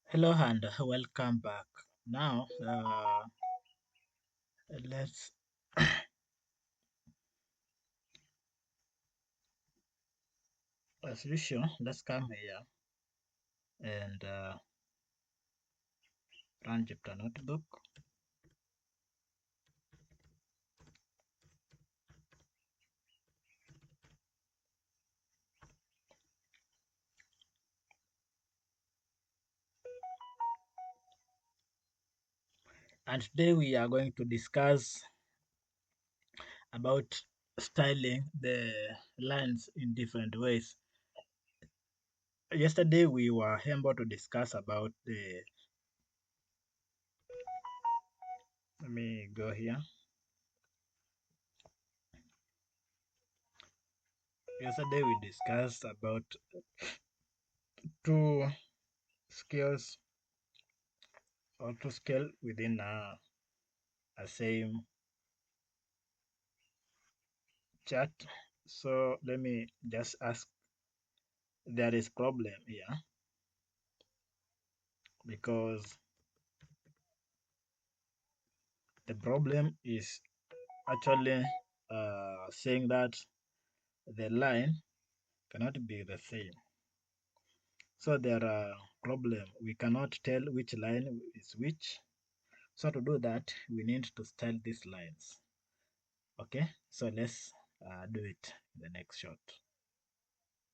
Hello and welcome back. Now, let's, as usual, let's come here and run Jupyter Notebook. And today we are going to discuss about styling the lines in different ways. Yesterday we were able to discuss about the, let me go here. Yesterday we discussed about two scales or two scale within a same chart. So let me just ask, there is problem here because the problem is actually saying that the line cannot be the same. So there are problem, we cannot tell which line is which. So to do that we need to style these lines. Okay, so let's do it in the next shot.